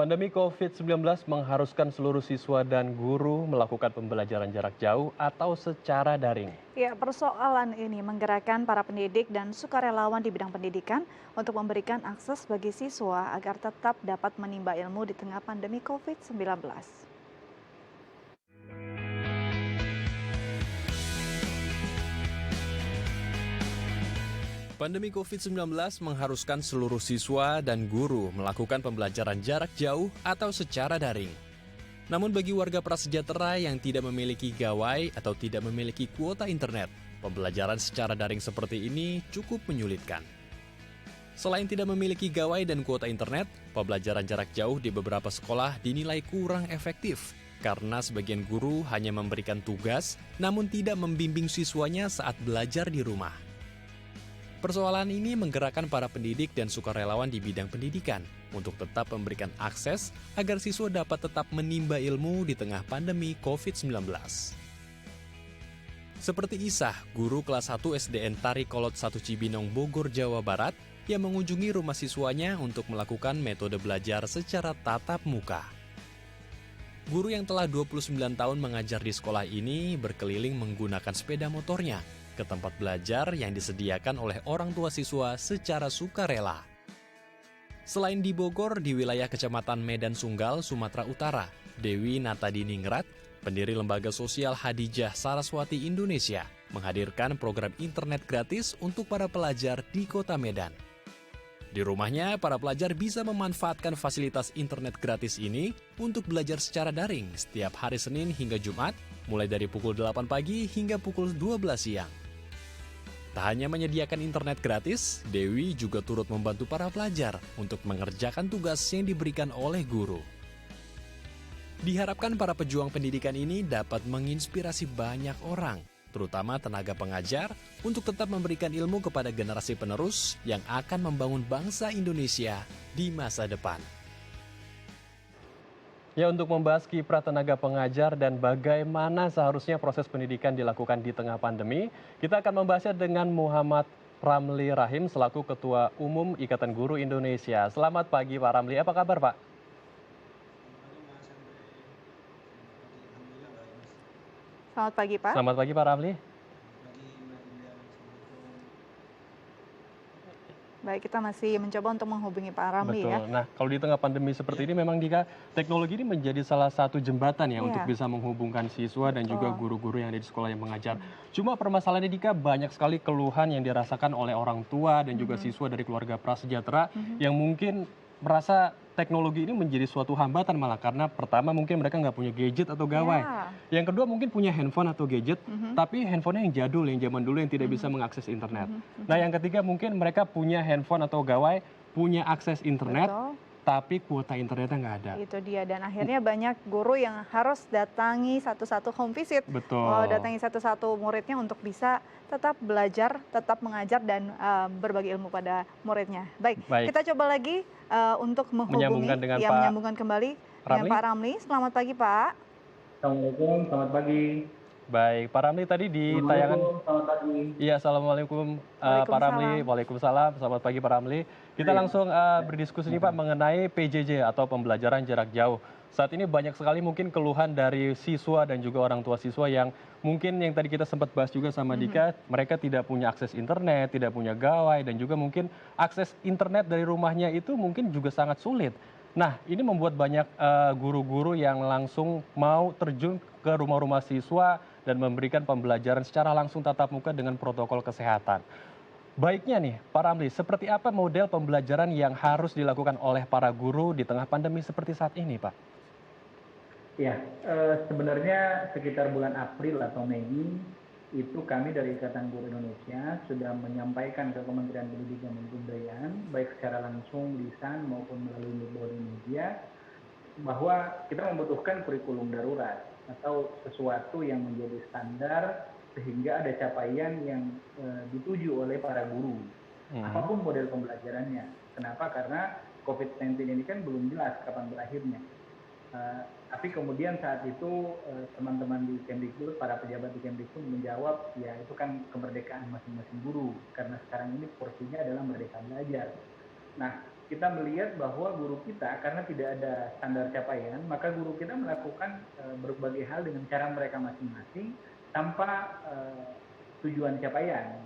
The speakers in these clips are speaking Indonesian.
Pandemi COVID-19 mengharuskan seluruh siswa dan guru melakukan pembelajaran jarak jauh atau secara daring. Ya, persoalan ini menggerakkan para pendidik dan sukarelawan di bidang pendidikan untuk memberikan akses bagi siswa agar tetap dapat menimba ilmu di tengah pandemi COVID-19. Pandemi COVID-19 mengharuskan seluruh siswa dan guru melakukan pembelajaran jarak jauh atau secara daring. Namun bagi warga prasejahtera yang tidak memiliki gawai atau tidak memiliki kuota internet, pembelajaran secara daring seperti ini cukup menyulitkan. Selain tidak memiliki gawai dan kuota internet, pembelajaran jarak jauh di beberapa sekolah dinilai kurang efektif karena sebagian guru hanya memberikan tugas namun tidak membimbing siswanya saat belajar di rumah. Persoalan ini menggerakkan para pendidik dan sukarelawan di bidang pendidikan untuk tetap memberikan akses agar siswa dapat tetap menimba ilmu di tengah pandemi COVID-19. Seperti Isah, guru kelas 1 SDN Tari Kolot 1 Cibinong, Bogor, Jawa Barat, yang mengunjungi rumah siswanya untuk melakukan metode belajar secara tatap muka. Guru yang telah 29 tahun mengajar di sekolah ini berkeliling menggunakan sepeda motornya ke tempat belajar yang disediakan oleh orang tua siswa secara sukarela. Selain di Bogor, di wilayah Kecamatan Medan Sunggal, Sumatera Utara, Dewi Natadiningrat, pendiri Lembaga Sosial Hadijah Saraswati Indonesia, menghadirkan program internet gratis untuk para pelajar di Kota Medan. Di rumahnya, para pelajar bisa memanfaatkan fasilitas internet gratis ini untuk belajar secara daring setiap hari Senin hingga Jumat, mulai dari pukul 8 pagi hingga pukul 12 siang. Tak hanya menyediakan internet gratis, Dewi juga turut membantu para pelajar untuk mengerjakan tugas yang diberikan oleh guru. Diharapkan para pejuang pendidikan ini dapat menginspirasi banyak orang, terutama tenaga pengajar, untuk tetap memberikan ilmu kepada generasi penerus yang akan membangun bangsa Indonesia di masa depan. Ya, untuk membahas kiprah tenaga pengajar dan bagaimana seharusnya proses pendidikan dilakukan di tengah pandemi, kita akan membahasnya dengan Muhammad Ramli Rahim selaku Ketua Umum Ikatan Guru Indonesia. Selamat pagi Pak Ramli, apa kabar Pak? Selamat pagi, Pak. Selamat pagi Pak Ramli. Baik, kita masih mencoba untuk menghubungi Pak Ramli ya. Betul. Nah, kalau di tengah pandemi seperti ini memang Dika, teknologi ini menjadi salah satu jembatan ya untuk Iya, bisa menghubungkan siswa dan juga betul. guru-guru yang ada di sekolah yang mengajar. Cuma permasalahannya Dika, banyak sekali keluhan yang dirasakan oleh orang tua dan juga siswa dari keluarga prasejahtera yang mungkin merasa teknologi ini menjadi suatu hambatan malah karena pertama mungkin mereka nggak punya gadget atau gawai. Ya. Yang kedua mungkin punya handphone atau gadget, tapi handphonenya yang jadul, yang zaman dulu yang tidak bisa mengakses internet. Nah yang ketiga mungkin mereka punya handphone atau gawai, punya akses internet, Betul. tapi kuota internetnya nggak ada. Itu dia, dan akhirnya banyak guru yang harus datangi satu-satu home visit, Betul. datangi satu-satu muridnya untuk bisa tetap belajar, tetap mengajar dan berbagi ilmu pada muridnya. Baik, Baik, kita coba lagi untuk menyambungkan menghubungi, dengan ya Pak menyambungkan kembali dengan Ramli. Pak Ramli. Selamat pagi, Pak. Assalamualaikum, selamat pagi. Baik, Pak Ramli tadi di tayangan. Assalamualaikum, selamat pagi. Iya, assalamualaikum Pak Ramli. Waalaikumsalam. Waalaikumsalam. Selamat pagi Pak Ramli. Kita Iya, langsung berdiskusi nih Pak mengenai PJJ atau pembelajaran jarak jauh. Saat ini banyak sekali mungkin keluhan dari siswa dan juga orang tua siswa yang mungkin yang tadi kita sempat bahas juga sama Dika, mereka tidak punya akses internet, tidak punya gawai dan juga mungkin akses internet dari rumahnya itu mungkin juga sangat sulit. Nah, ini membuat banyak guru-guru yang langsung mau terjun ke rumah-rumah siswa dan memberikan pembelajaran secara langsung tatap muka dengan protokol kesehatan. Baiknya nih, Pak Ramli, seperti apa model pembelajaran yang harus dilakukan oleh para guru di tengah pandemi seperti saat ini, Pak? Ya, sebenarnya sekitar bulan April atau Mei itu kami dari Ikatan Guru Indonesia sudah menyampaikan ke Kementerian Pendidikan dan Kebudayaan, baik secara langsung, lisan maupun melalui berbagai media, bahwa kita membutuhkan kurikulum darurat atau sesuatu yang menjadi standar sehingga ada capaian yang dituju oleh para guru, apapun model pembelajarannya. Kenapa? Karena COVID-19 ini kan belum jelas kapan berakhirnya. Tapi kemudian saat itu teman-teman di Kemdikbud, para pejabat di Kemdikbud menjawab, ya itu kan kemerdekaan masing-masing guru, karena sekarang ini porsinya adalah merdeka belajar. Nah, kita melihat bahwa guru kita karena tidak ada standar capaian, maka guru kita melakukan berbagai hal dengan cara mereka masing-masing tanpa tujuan capaian.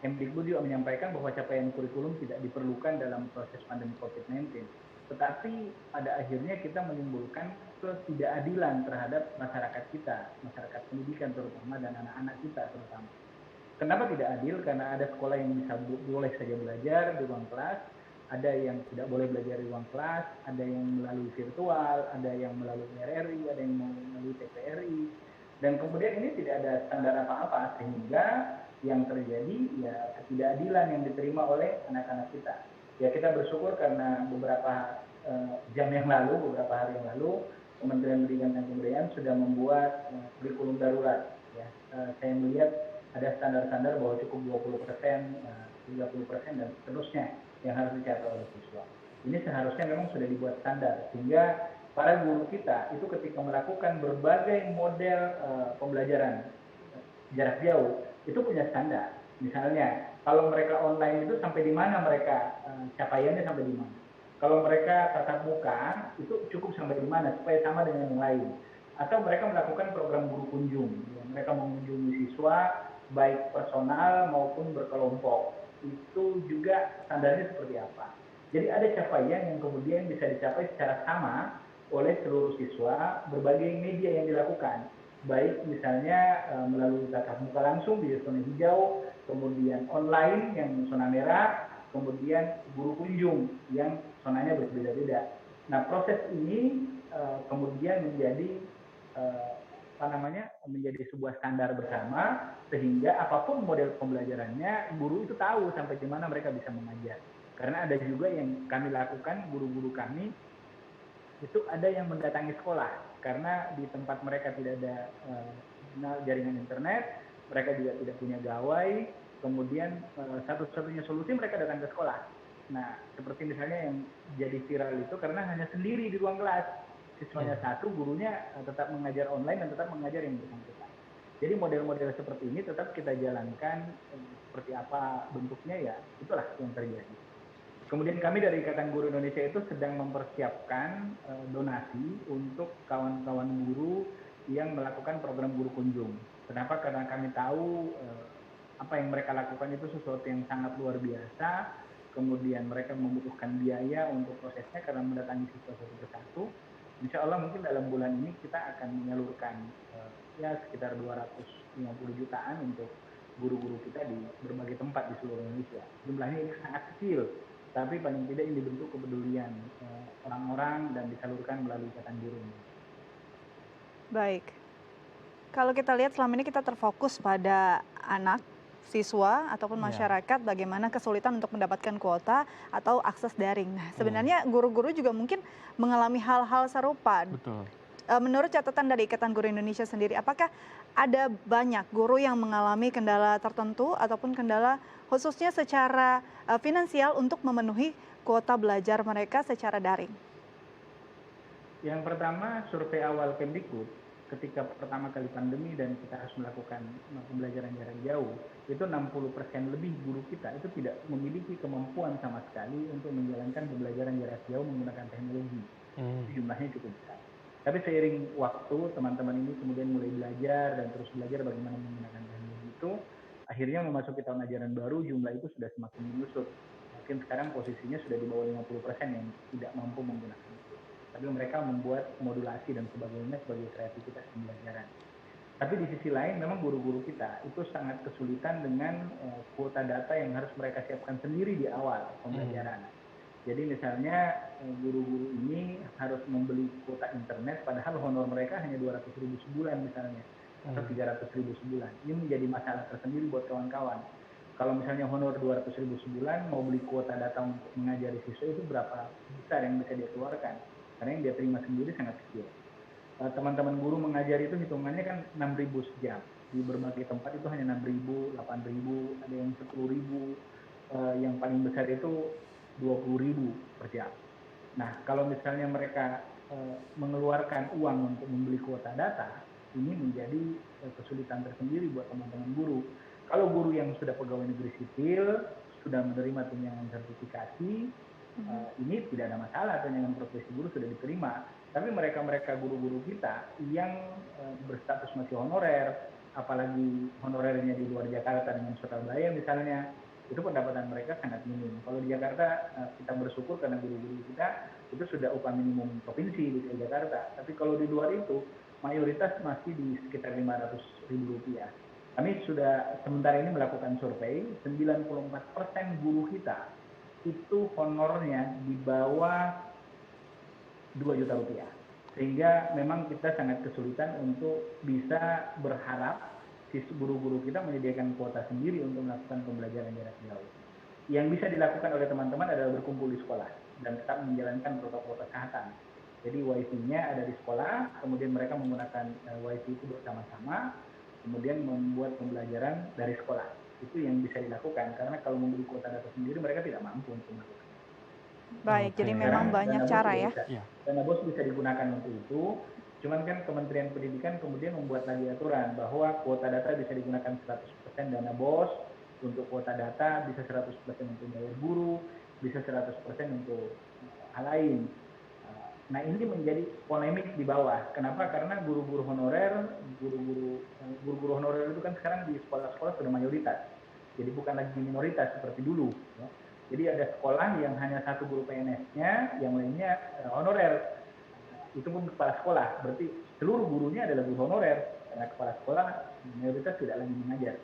Kemdikbud juga menyampaikan bahwa capaian kurikulum tidak diperlukan dalam proses pandemi COVID-19. Tetapi pada akhirnya kita menimbulkan ketidakadilan terhadap masyarakat kita, masyarakat pendidikan terutama, dan anak-anak kita terutama. Kenapa tidak adil? Karena ada sekolah yang bisa boleh saja belajar di ruang kelas, ada yang tidak boleh belajar di ruang kelas, ada yang melalui virtual, ada yang melalui RRI, ada yang melalui TPRI, dan kemudian ini tidak ada standar apa-apa, sehingga yang terjadi ya ketidakadilan yang diterima oleh anak-anak kita. Ya kita bersyukur karena beberapa jam yang lalu, beberapa hari yang lalu, Kementerian Pendidikan dan Kebudayaan sudah membuat kurikulum darurat. Ya, saya melihat ada standar-standar bahwa cukup 20%, 30%, dan seterusnya yang harus dicapai oleh siswa. Ini seharusnya memang sudah dibuat standar, sehingga para guru kita itu ketika melakukan berbagai model pembelajaran jarak jauh, itu punya standar. Misalnya, kalau mereka online itu sampai di mana mereka, capaiannya sampai di mana. Kalau mereka tatap muka, itu cukup sampai di mana, supaya sama dengan yang lain. Atau mereka melakukan program guru kunjung. Ya, mereka mengunjungi siswa, baik personal maupun berkelompok. Itu juga standarnya seperti apa. Jadi ada capaian yang kemudian bisa dicapai secara sama oleh seluruh siswa, berbagai media yang dilakukan. Baik misalnya melalui tatap muka langsung di zona hijau, kemudian online yang zona merah, kemudian guru kunjung yang zonanya berbeda-beda. Nah, proses ini kemudian menjadi menjadi sebuah standar bersama, sehingga apapun model pembelajarannya, guru itu tahu sampai di mana mereka bisa mengajar. Karena ada juga yang kami lakukan, guru-guru kami itu ada yang mendatangi sekolah karena di tempat mereka tidak ada jaringan internet, mereka juga tidak punya gawai, kemudian satu-satunya solusi mereka datang ke sekolah. Nah, seperti misalnya yang jadi viral itu karena hanya sendiri di ruang kelas, siswanya satu, gurunya tetap mengajar online dan tetap mengajar yang bersangkutan. Jadi model-model seperti ini tetap kita jalankan, seperti apa bentuknya ya itulah yang terjadi. Kemudian kami dari Ikatan Guru Indonesia itu sedang mempersiapkan donasi untuk kawan-kawan guru yang melakukan program guru kunjung. Kenapa? Karena kami tahu apa yang mereka lakukan itu sesuatu yang sangat luar biasa. Kemudian mereka membutuhkan biaya untuk prosesnya karena mendatangi siswa satu persatu. Insya Allah mungkin dalam bulan ini kita akan menyalurkan ya sekitar 250 jutaan untuk guru-guru kita di berbagai tempat di seluruh Indonesia. Jumlahnya ini sangat kecil, tapi paling tidak ini bentuk kepedulian orang-orang dan disalurkan melalui Ikatan Guru. Baik. Kalau kita lihat selama ini kita terfokus pada anak, siswa, ataupun masyarakat bagaimana kesulitan untuk mendapatkan kuota atau akses daring. Nah, sebenarnya guru-guru juga mungkin mengalami hal-hal serupa. Betul. Menurut catatan dari Ikatan Guru Indonesia sendiri, apakah ada banyak guru yang mengalami kendala tertentu ataupun kendala khususnya secara finansial untuk memenuhi kuota belajar mereka secara daring? Yang pertama, survei awal Kemdikbud, ketika pertama kali pandemi dan kita harus melakukan pembelajaran jarak jauh, itu 60% lebih guru kita itu tidak memiliki kemampuan sama sekali untuk menjalankan pembelajaran jarak jauh menggunakan teknologi. Jumlahnya cukup besar. Tapi seiring waktu, teman-teman ini kemudian mulai belajar dan terus belajar bagaimana menggunakan teknologi itu, akhirnya memasuki tahun ajaran baru, jumlah itu sudah semakin menyusut. Mungkin sekarang posisinya sudah di bawah 50% yang tidak mampu menggunakan itu. Tapi mereka membuat modulasi dan sebagainya sebagai kreativitas pembelajaran. Tapi di sisi lain, memang guru-guru kita itu sangat kesulitan dengan kuota data yang harus mereka siapkan sendiri di awal pembelajaran. Jadi misalnya guru-guru ini harus membeli kuota internet, padahal honor mereka hanya 200.000 sebulan misalnya, atau 300.000 sebulan. Ini menjadi masalah tersendiri buat kawan-kawan. Kalau misalnya honor 200.000 sebulan, mau beli kuota data untuk mengajari siswa itu berapa besar yang bisa dia keluarkan? Karena yang dia terima sendiri sangat kecil. Teman-teman guru mengajar itu hitungannya kan 6.000 sejam. Di berbagai tempat itu hanya 6.000, 8.000, ada yang 10.000. Yang paling besar itu 20.000 per jam. Nah, kalau misalnya mereka mengeluarkan uang untuk membeli kuota data, ini menjadi kesulitan tersendiri buat teman-teman guru. Kalau guru yang sudah pegawai negeri sipil, sudah menerima tunjangan sertifikasi, Ini tidak ada masalah, tunjangan profesi guru sudah diterima. Tapi mereka-mereka guru-guru kita yang berstatus masih honorer, apalagi honorernya di luar Jakarta dengan Surabaya misalnya, itu pendapatan mereka sangat minim. Kalau di Jakarta kita bersyukur karena guru-guru kita itu sudah upah minimum provinsi di Jakarta. Tapi kalau di luar itu mayoritas masih di sekitar Rp500.000. Kami sudah sementara ini melakukan survei, 94% guru kita itu honornya di bawah Rp2 juta. Sehingga memang kita sangat kesulitan untuk bisa berharap guru-guru kita menyediakan kuota sendiri untuk melakukan pembelajaran jarak jauh. Yang bisa dilakukan oleh teman-teman adalah berkumpul di sekolah dan tetap menjalankan protokol kesehatan. Jadi wifi-nya ada di sekolah, kemudian mereka menggunakan wifi itu bersama-sama, kemudian membuat pembelajaran dari sekolah. Itu yang bisa dilakukan, karena kalau membeli kuota data sendiri mereka tidak mampu untuk melakukan. Baik, jadi memang banyak cara ya. Dana BOS bisa digunakan untuk itu, cuman kan Kementerian Pendidikan kemudian membuat lagi aturan bahwa kuota data bisa digunakan 100% dana BOS, untuk kuota data bisa 100% untuk bayar guru, bisa 100% untuk hal lain. Nah ini menjadi polemik di bawah. Kenapa? Karena guru-guru honorer itu kan sekarang di sekolah-sekolah sudah mayoritas. Jadi bukan lagi minoritas seperti dulu. Ya. Jadi ada sekolah yang hanya satu guru PNS-nya, yang lainnya honorer. Itu pun kepala sekolah. Berarti seluruh gurunya adalah guru honorer. Karena kepala sekolah mayoritas tidak lagi mengajar.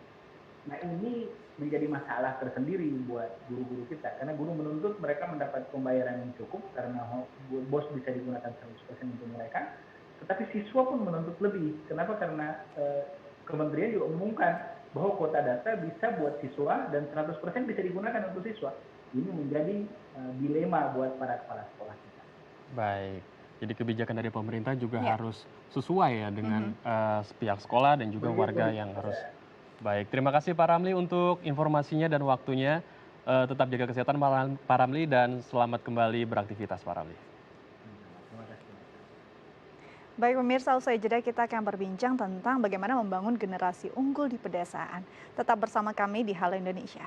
Nah ini menjadi masalah tersendiri buat guru-guru kita. Karena guru menuntut mereka mendapat pembayaran yang cukup karena BOS bisa digunakan 100% untuk mereka. Tetapi siswa pun menuntut lebih. Kenapa? Karena Kementerian juga umumkan bahwa kuota data bisa buat siswa dan 100% bisa digunakan untuk siswa. Ini menjadi dilema buat para kepala sekolah kita. Baik, jadi kebijakan dari pemerintah juga harus sesuai ya dengan pihak sekolah dan juga warga yang harus. Baik, terima kasih Pak Ramli untuk informasinya dan waktunya. Tetap jaga kesehatan Pak Ramli dan selamat kembali beraktivitas Pak Ramli. Baik pemirsa, usai jeda kita akan berbincang tentang bagaimana membangun generasi unggul di pedesaan. Tetap bersama kami di Halo Indonesia.